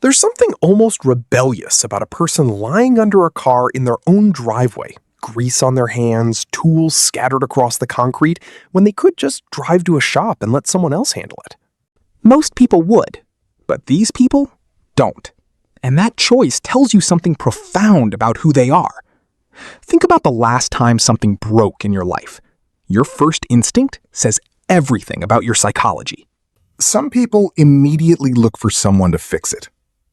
There's something almost rebellious about a person lying under a car in their own driveway, grease on their hands, tools scattered across the concrete, when they could just drive to a shop and let someone else handle it. Most people would, but these people don't. And that choice tells you something profound about who they are. Think about the last time something broke in your life. Your first instinct says everything about your psychology. Some people immediately look for someone to fix it.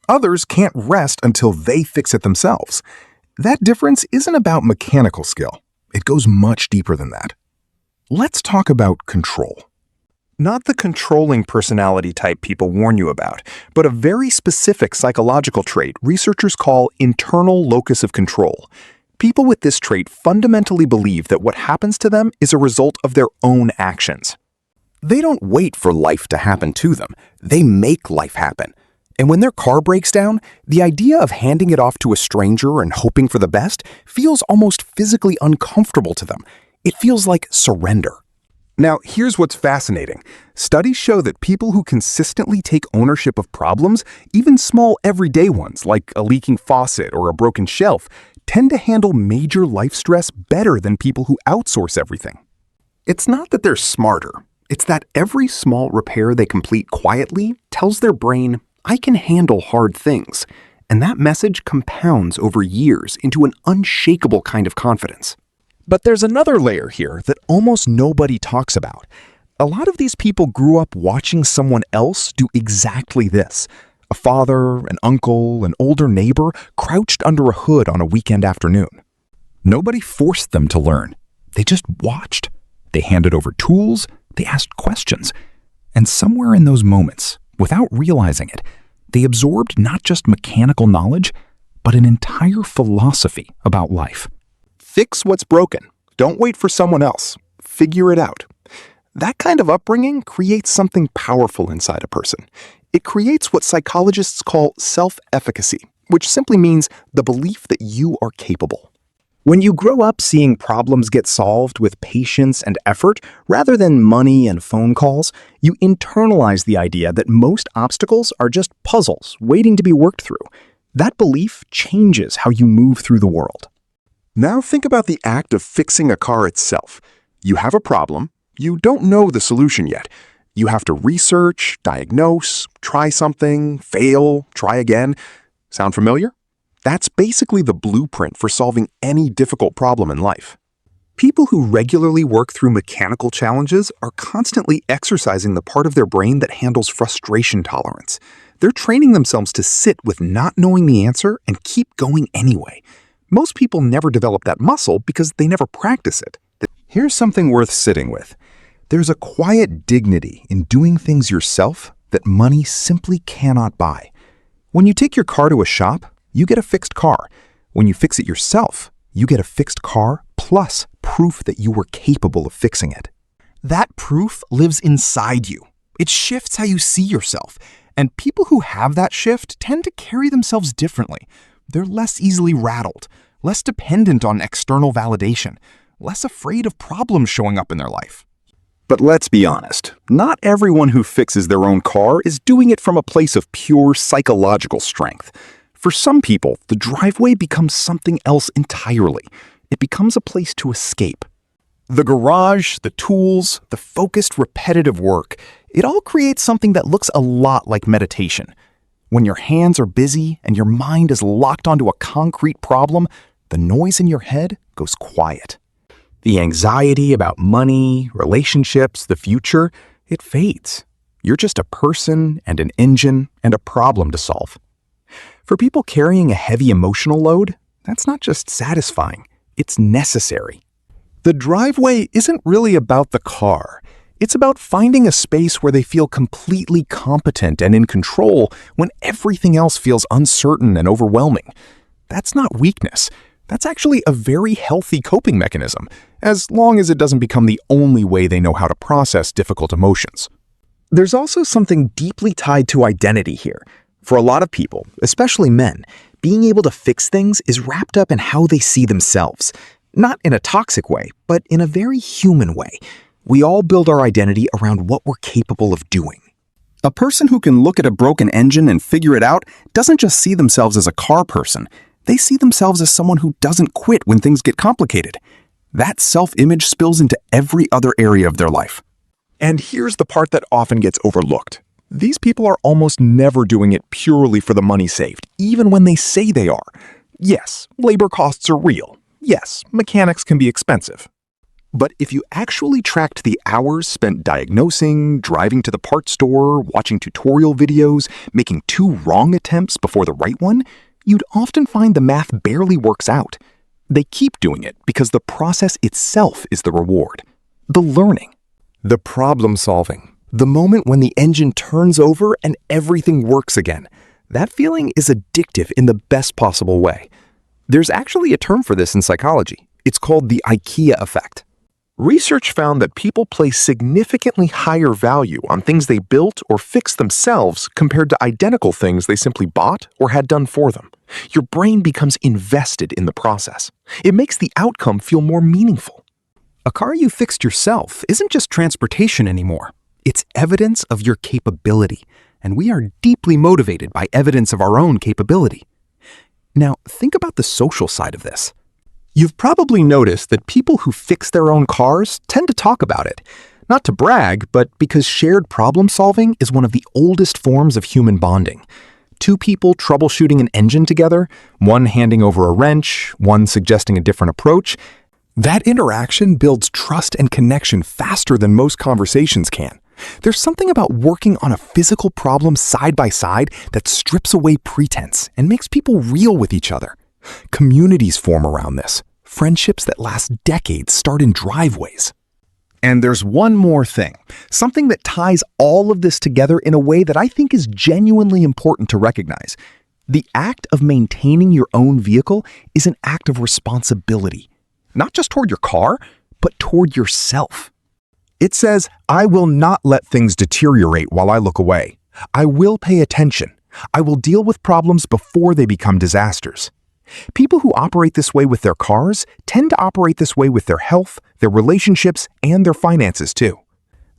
Others can't rest until they fix it themselves. That difference isn't about mechanical skill. It goes much deeper than that. Let's talk about control. Not the controlling personality type people warn you about, but a very specific psychological trait researchers call internal locus of control. People with this trait fundamentally believe that what happens to them is a result of their own actions. They don't wait for life to happen to them. They make life happen. And when their car breaks down, the idea of handing it off to a stranger and hoping for the best feels almost physically uncomfortable to them. It feels like surrender. Now, here's what's fascinating. Studies show that people who consistently take ownership of problems, even small everyday ones like a leaking faucet or a broken shelf, tend to handle major life stress better than people who outsource everything. It's not that they're smarter. It's that every small repair they complete quietly tells their brain, I can handle hard things. And that message compounds over years into an unshakable kind of confidence. But there's another layer here that almost nobody talks about. A lot of these people grew up watching someone else do exactly this. A father, an uncle, an older neighbor crouched under a hood on a weekend afternoon. Nobody forced them to learn. They just watched. They handed over tools. They asked questions. And somewhere in those moments, without realizing it, they absorbed not just mechanical knowledge, but an entire philosophy about life. Fix what's broken. Don't wait for someone else. Figure it out. That kind of upbringing creates something powerful inside a person. It creates what psychologists call self-efficacy, which simply means the belief that you are capable. When you grow up seeing problems get solved with patience and effort rather than money and phone calls, you internalize the idea that most obstacles are just puzzles waiting to be worked through. That belief changes how you move through the world. Now think about the act of fixing a car itself. You have a problem. You don't know the solution yet. You have to research, diagnose, try something, fail, try again. Sound familiar? That's basically the blueprint for solving any difficult problem in life. People who regularly work through mechanical challenges are constantly exercising the part of their brain that handles frustration tolerance. They're training themselves to sit with not knowing the answer and keep going anyway. Most people never develop that muscle because they never practice it. Here's something worth sitting with. There's a quiet dignity in doing things yourself that money simply cannot buy. When you take your car to a shop, you get a fixed car. When you fix it yourself, you get a fixed car plus proof that you were capable of fixing it. That proof lives inside you. It shifts how you see yourself. And people who have that shift tend to carry themselves differently. They're less easily rattled, less dependent on external validation, less afraid of problems showing up in their life. But let's be honest, not everyone who fixes their own car is doing it from a place of pure psychological strength. For some people, the driveway becomes something else entirely. It becomes a place to escape. The garage, the tools, the focused, repetitive work, it all creates something that looks a lot like meditation. When your hands are busy and your mind is locked onto a concrete problem, the noise in your head goes quiet. The anxiety about money, relationships, the future, it fades. You're just a person and an engine and a problem to solve. For people carrying a heavy emotional load, that's not just satisfying, it's necessary. The driveway isn't really about the car. It's about finding a space where they feel completely competent and in control when everything else feels uncertain and overwhelming. That's not weakness. That's actually a very healthy coping mechanism, as long as it doesn't become the only way they know how to process difficult emotions. There's also something deeply tied to identity here. For a lot of people, especially men, being able to fix things is wrapped up in how they see themselves. Not in a toxic way, but in a very human way. We all build our identity around what we're capable of doing. A person who can look at a broken engine and figure it out doesn't just see themselves as a car person. They see themselves as someone who doesn't quit when things get complicated. That self-image spills into every other area of their life. And here's the part that often gets overlooked. These people are almost never doing it purely for the money saved, even when they say they are. Yes, labor costs are real. Yes, mechanics can be expensive. But if you actually tracked the hours spent diagnosing, driving to the parts store, watching tutorial videos, making 2 wrong attempts before the right one, you'd often find the math barely works out. They keep doing it because the process itself is the reward. The learning. The problem solving. The moment when the engine turns over and everything works again. That feeling is addictive in the best possible way. There's actually a term for this in psychology. It's called the IKEA effect. Research found that people place significantly higher value on things they built or fixed themselves compared to identical things they simply bought or had done for them. Your brain becomes invested in the process. It makes the outcome feel more meaningful. A car you fixed yourself isn't just transportation anymore. It's evidence of your capability, and we are deeply motivated by evidence of our own capability. Now, think about the social side of this. You've probably noticed that people who fix their own cars tend to talk about it. Not to brag, but because shared problem solving is one of the oldest forms of human bonding. 2 people troubleshooting an engine together, one handing over a wrench, one suggesting a different approach. That interaction builds trust and connection faster than most conversations can. There's something about working on a physical problem side by side that strips away pretense and makes people real with each other. Communities form around this. Friendships that last decades start in driveways. And there's one more thing, something that ties all of this together in a way that I think is genuinely important to recognize. The act of maintaining your own vehicle is an act of responsibility, not just toward your car, but toward yourself. It says, I will not let things deteriorate while I look away. I will pay attention. I will deal with problems before they become disasters. People who operate this way with their cars tend to operate this way with their health, their relationships, and their finances too.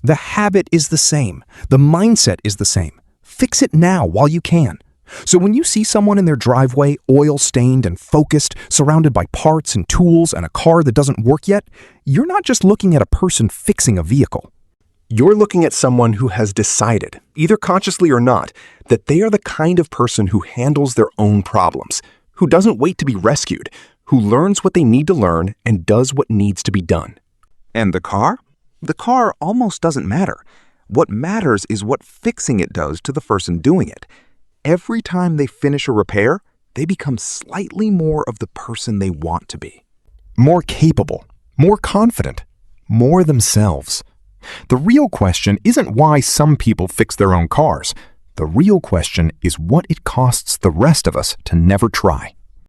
The habit is the same. The mindset is the same. Fix it now while you can. So when you see someone in their driveway, oil-stained and focused, surrounded by parts and tools and a car that doesn't work yet, you're not just looking at a person fixing a vehicle. You're looking at someone who has decided, either consciously or not, that they are the kind of person who handles their own problems, who doesn't wait to be rescued, who learns what they need to learn and does what needs to be done. And the car? The car almost doesn't matter. What matters is what fixing it does to the person doing it. Every time they finish a repair, they become slightly more of the person they want to be. More capable, more confident, more themselves. The real question isn't why some people fix their own cars. The real question is what it costs the rest of us to never try.